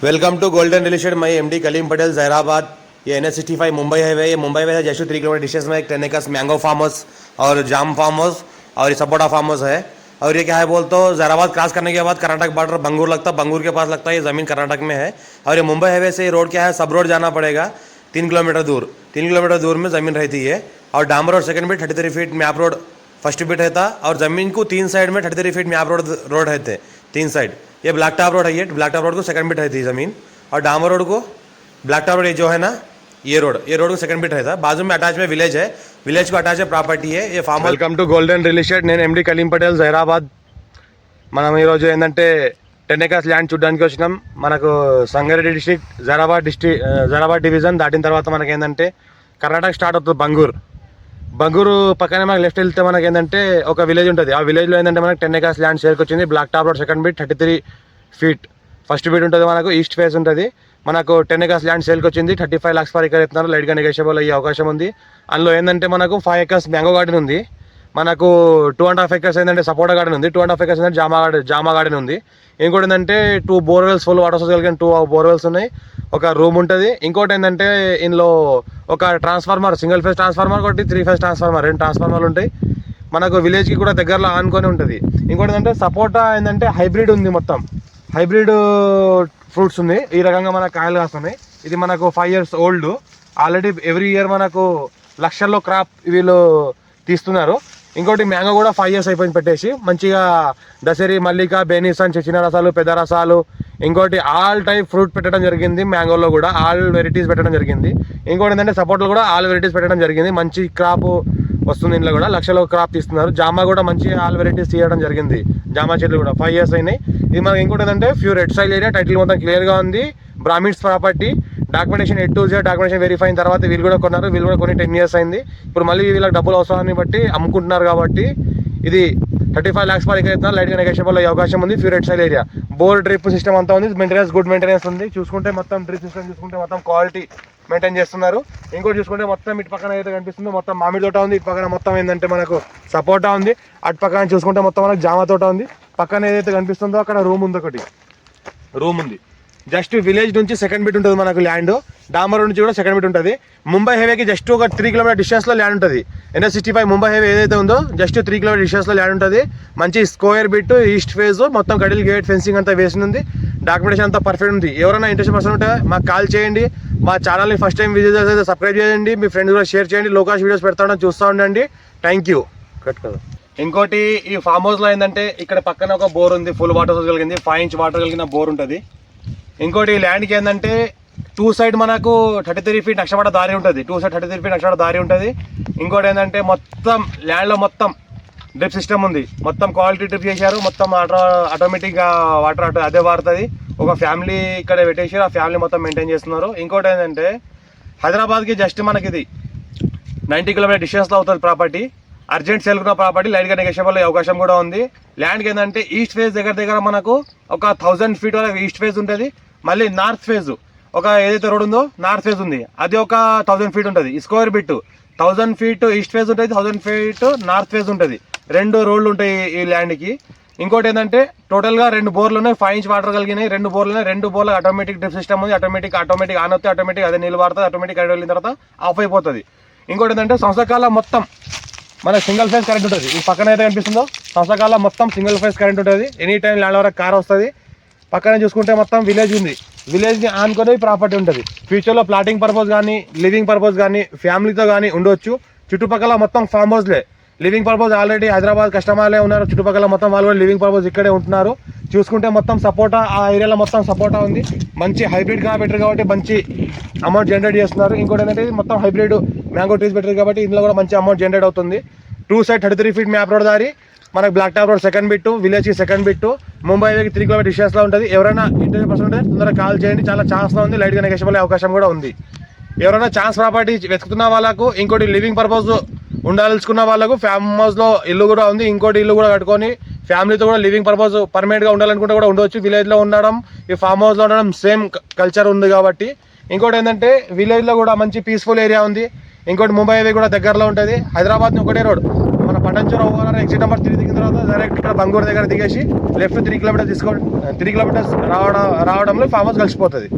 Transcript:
Welcome to golden real estate. मैं MD Kaleem Patel Zaheerabad. ये NH65 Mumbai highway, ये Mumbai highway just 3 kilometre distance में एक 10 एकर्स मैंगो फार्म हाउस और जाम फार्म हाउस और ये सपोटा फार्म हाउस है। और ये क्या है बोल तो जहराबाद क्रॉस करने के बाद कर्नाटक बॉर्डर बंगूर लगता है, बंगूर के पास लगता है। ये ज़मीन कर्नाटक में है और ये मुंबई हाईवे से रोड क्या है, सब रोड जाना पड़ेगा 3 किलोमीटर दूर। 3 किलोमीटर दूर में ज़मीन रहती है और डामर road second bit 33 feet map road first bit रहता और ज़मीन को 3 साइड में 33 फीट मैप रोड रहते 3 साइड। ये ब्लैक टॉप रोड है, ये ब्लैक टॉप रोड को सेकंड बिट रहती है ज़मीन और डामर रोड को ब्लैक टॉप रोड ये जो है ना ये रोड को सेकंड बिट रहता है। बाजू में अटैच में विलेज है, विलेज को अटैच है प्रॉपर्टी है ये farm. Welcome to golden real estate. నేను ఎండి కలీం పటేల్ జైరాబాద్। మనం ఈరోజు ఏంటంటే 10 ఎకర్స్ ల్యాండ్ చూడడానికి వచ్చినాం। మనకు సంగారెడ్డి డిస్ట్రిక్ట్ జైరాబాద్ డివిజన్ దాటిన తర్వాత మనకి ఏంటంటే కర్ణాటక స్టార్ట్ అవుతుంది బంగూరు పక్కనే మనకి లెఫ్ట్ వెళ్తే మనకి ఏంటంటే ఒక విలేజ్ ఉంటుంది। ఆ విలేజ్లో ఏంటంటే మనకి 10 ఎకర్స్ ల్యాండ్ షేర్కి వచ్చింది। Black top road second bit 33 feet first bit ఉంటుంది, మనకు ఈస్ట్ ఫేస్ ఉంటుంది। మనకు 10 ఎకర్స్ ల్యాండ్ సేల్కి వచ్చింది। 35 lakhs పర్ ఎకర్ ఇస్తున్నారు, లైట్గా నెగోషియబుల్ అయ్యే అవకాశం ఉంది। అందులో ఏంటంటే మనకు 5 ఎకర్స్ మ్యాంగో గార్డెన్ ఉంది, మనకు 2.5 ఎకర్స్ ఏంటంటే సపోటా గార్డెన్ ఉంది, 2.5 ఎకర్స్ ఏంటంటే జామా గార్డెన్ ఉంది। ఇంకోటి ఏంటంటే 2 బోర్వెల్స్ ఫుల్ వాటర్ సోర్స్ కలిగిన 2 బోర్వెల్స్ ఉన్నాయి, ఒక రూమ్ ఉంటుంది। ఇంకోటి ఏంటంటే ఇందులో ఒక ట్రాన్స్ఫార్మర్, సింగిల్ ఫేజ్ ట్రాన్స్ఫార్మర్, ఒకటి 3 ఫేజ్ ట్రాన్స్ఫార్మర్, 2 ట్రాన్స్ఫార్మర్లు ఉంటాయి। మనకు విలేజ్కి కూడా దగ్గరలో ఆనుకొని ఉంటుంది। ఇంకోటి ఏంటంటే సపోటా ఏంటంటే హైబ్రిడ్ ఉంది, మొత్తం హైబ్రిడ్ ఫ్రూట్స్ ఉంది। ఈ రకంగా మనకు కాయలు కాస్తున్నాయి। ఇది మనకు 5 years old already, every year మనకు లక్షల్లో క్రాప్ వీళ్ళు తీస్తున్నారు। ఇంకోటి మ్యాంగో కూడా 5 years అయిపోయింది పెట్టేసి, మంచిగా దసరి, మల్లిక, బేనిసన్, చిన్న రసాలు, పెద్ద రసాలు, ఇంకోటి ఆల్ టైప్ ఫ్రూట్ పెట్టడం జరిగింది। మ్యాంగోలో కూడా ఆల్ వెరైటీస్ పెట్టడం జరిగింది। ఇంకోటి ఏంటంటే సపోర్ట్లో కూడా ఆల్ వెరైటీస్ పెట్టడం జరిగింది। మంచి క్రాప్ వస్తుంది, ఇంట్లో కూడా లక్షలో క్రాప్ తీస్తున్నారు। జామా కూడా మంచి ఆల్ వెరైటీస్ తీయడం జరిగింది, జామా చెట్లు కూడా 5 years అయినాయి। ఇది మనకి ఇంకోటి ఏంటంటే pure red soil area, title మొత్తం క్లియర్గా ఉంది, Brahmins property, documentation A to Z documentation verify అయిన తర్వాత వీళ్ళు కూడా కొన్నారు, వీళ్ళు కూడా కొన్ని 10 years అయింది। ఇప్పుడు మళ్ళీ వీళ్ళకి డబ్బులు అవసరాన్ని బట్టి అమ్ముకుంటున్నారు కాబట్టి ఇది 35 lakhs పర్ ఎకర్ ఇస్తున్నారు, లైట్గా నెగోషియబుల్ అయ్యే అవకాశం ఉంది। Pure red soil area, bore drip system అంతా ఉంది, మెయింటెనెన్స్ గుడ్ మెయింటెనెన్స్ ఉంది। చూసుకుంటే మొత్తం డ్రిప్ సిస్టమ్ చూసుకుంటే మొత్తం క్వాలిటీ మెయింటైన్ చేస్తున్నారు। ఇంకోటి చూసుకుంటే మొత్తం ఇటు పక్కన ఏదైతే కనిపిస్తుందో మొత్తం మామిడి తోట ఉంది, ఇటు పక్కన మొత్తం ఏంటంటే మనకు సపోటా ఉంది, అటు పక్కన చూసుకుంటే మొత్తం మనకు జామ తోట ఉంది, పక్కన ఏదైతే కనిపిస్తుందో అక్కడ రూమ్ ఉంది, ఒకటి రూమ్ ఉంది। జస్ట్ విలేజ్ నుంచి సెకండ్ బిట్ ఉంటుంది మనకు ల్యాండ్, డామర్ నుంచి కూడా సెకండ్ బిట్ ఉంటుంది। ముంబై హైవేకి జస్ట్ ఒక 3 kilometer డిస్టెన్స్లో ల్యాండ్ ఉంటుంది। NH65 ముంబై హైవే ఏదైతే ఉందో జస్ట్ 3 kilometer డిస్టెన్స్లో ల్యాండ్ ఉంటుంది। మంచి స్క్వేర్ బిట్, ఈస్ట్ ఫేజ్, మొత్తం కడిల్ గేట్ ఫెన్సింగ్ అంతా వేసి ఉంది, డాక్యుమెంటేషన్ అంతా పర్ఫెక్ట్ ఉంది। ఎవరైనా ఇంట్రెస్ట్ పర్సన్ ఉంటే మాకు కాల్ చేయండి, మా ఛానల్ని ఫస్ట్ టైం విజిట్ చేస్తే సబ్స్క్రైబ్ చేయండి, మీ ఫ్రెండ్స్ కూడా షేర్ చేయండి, లోకాష్ వీడియోస్ పెడతా ఉండని చూస్తూ ఉండండి। Thank you. కట్ కదా। ఇంకోటి ఈ ఫామ్ హౌస్లో ఏంటంటే ఇక్కడ పక్కన ఒక బోర్ ఉంది, ఫుల్ వాటర్ సోర్స్ కలిగింది, 5 inch వాటర్ కలిగిన బోర్ ఉంటుంది। ఇంకోటి ల్యాండ్కి ఏంటంటే 2 side మనకు 33 feet నక్షపడ దారి ఉంటుంది, 2 side 33 feet నక్షపడ దారి ఉంటుంది। ఇంకోటి ఏంటంటే మొత్తం ల్యాండ్లో మొత్తం డ్రిప్ సిస్టమ్ ఉంది, మొత్తం క్వాలిటీ డ్రిప్ చేశారు, మొత్తం ఆటోమేటిక్గా వాటర్ అదే వాడుతుంది। ఒక ఫ్యామిలీ ఇక్కడ పెట్టేసి ఆ ఫ్యామిలీ మొత్తం మెయింటైన్ చేస్తున్నారు। ఇంకోటి ఏంటంటే హైదరాబాద్కి జస్ట్ మనకి ఇది 90 kilometer డిస్టెన్స్లో అవుతుంది ప్రాపర్టీ, అర్జెంట్ సేల్ ఉన్న ప్రాపర్టీ, లైట్గా నెగోషియబుల్ అయ్యే అవకాశం కూడా ఉంది। ల్యాండ్కి ఏంటంటే ఈస్ట్ ఫేజ్ దగ్గర మనకు ఒక 1000 feet వరకు ఈస్ట్ ఫేజ్ ఉంటుంది, మళ్ళీ నార్త్ ఫేజ్ ఒక ఏదైతే రోడ్ ఉందో నార్త్ ఫేజ్ ఉంది, అది ఒక 1000 feet ఉంటుంది। Square bit 1000 feet east phase ఉంటుంది, 1000 feet నార్త్ ఫేజ్ ఉంటుంది, 2 రోడ్లు ఉంటాయి ఈ ల్యాండ్కి। ఇంకోటి ఏంటంటే టోటల్గా 2 బోర్లు ఉన్నాయి, 5 inch వాటర్ కలిగినాయి, 2 బోర్లు ఉన్నాయి, 2 బోర్లు ఆటోమేటిక్ డ్రిప్ సిస్టమ్ ఉంది, ఆటోమేటిక్ ఆన్ అవుతుంది, ఆటోమేటిక్ అదే నీళ్ళు వాడుతుంది, ఆటోమేటిక్ కరెంట్ వెళ్ళిన తర్వాత ఆఫ్ అయిపోతుంది। ఇంకోటి ఏంటంటే సంవత్సరకాలం మొత్తం మనకు సింగిల్ ఫేజ్ కరెంట్ ఉంటుంది, ఈ పక్కన అయితే కనిపిస్తుందో సంవత్సరకాలం మొత్తం సింగిల్ ఫేజ్ కరెంట్ ఉంటుంది, ఎనీ టైం ల్యాండ్ వరకు కార్ వస్తుంది। పక్కన చూసుకుంటే మొత్తం విలేజ్ ఉంది, విలేజ్ని ఆనుకొని ప్రాపర్టీ ఉంటుంది। ఫ్యూచర్లో ప్లాటింగ్ పర్పస్ కానీ, లివింగ్ పర్పస్ కానీ, ఫ్యామిలీతో కానీ ఉండొచ్చు। చుట్టుపక్కల మొత్తం ఫామ్ హౌస్లే, లివింగ్ పర్పస్ ఆల్రెడీ హైదరాబాద్ కస్టమర్లే ఉన్నారు, చుట్టుపక్కల మొత్తం వాళ్ళు కూడా లివింగ్ పర్పస్ ఇక్కడే ఉంటున్నారు। చూసుకుంటే మొత్తం సపోటా, ఆ ఏరియాలో మొత్తం సపోటా ఉంది, మంచి హైబ్రిడ్ పెట్టారు కాబట్టి మంచి అమౌంట్ జనరేట్ చేస్తున్నారు। ఇంకోటి ఏంటంటే మొత్తం హైబ్రిడ్ మ్యాంగో ట్రీస్ పెట్టారు కాబట్టి ఇందులో కూడా మంచి అమౌంట్ జనరేట్ అవుతుంది। 2 side 33 feet మ్యాప్ రోడ్ దారి, మనకు black top road second bit, విలేజ్కి సెకండ్ బిట్, ముంబై హైవేకి 3 kilometer డిస్టెన్స్లో ఉంటుంది। ఎవరైనా ఇంట్రెస్ట్ పర్సన్ ఉంటే తొందరగా కాల్ చేయండి, చాలా ఛాన్స్లో ఉంది, లైట్గా నెగోషియబుల్ అయ్యే అవకాశం కూడా ఉంది। ఎవరైనా ఛాన్స్ ప్రాపర్టీ వెతుకుతున్న వాళ్ళకు, ఇంకోటి లివింగ్ పర్పస్ ఉండాల్సుకున్న వాళ్ళకు ఫామ్ హౌస్లో ఇల్లు కూడా ఉంది, ఇంకోటి ఇల్లు కూడా కట్టుకొని ఫ్యామిలీతో కూడా లివింగ్ పర్పస్ పర్మనెంట్గా ఉండాలనుకుంటే కూడా ఉండవచ్చు। విలేజ్లో ఉండడం, ఈ ఫామ్ హౌస్లో ఉండడం సేమ్ కల్చర్ ఉంది కాబట్టి। ఇంకోటి ఏంటంటే విలేజ్లో కూడా మంచి పీస్ఫుల్ ఏరియా ఉంది। ఇంకోటి ముంబై హైవే కూడా దగ్గరలో ఉంటుంది, హైదరాబాద్ని ఒకటే రోడ్, మన పటంచెరు ఓవర్ ఎగ్జిట్ నెంబర్ 3 దిగిన తర్వాత డైరెక్ట్ ఇక్కడ బంగూరు దగ్గర దిగేసి లెఫ్ట్ 3 కిలోమీటర్స్ 3 కిలోమీటర్స్ రావడంలో ఫామ్ హౌస్ కలిసిపోతుంది.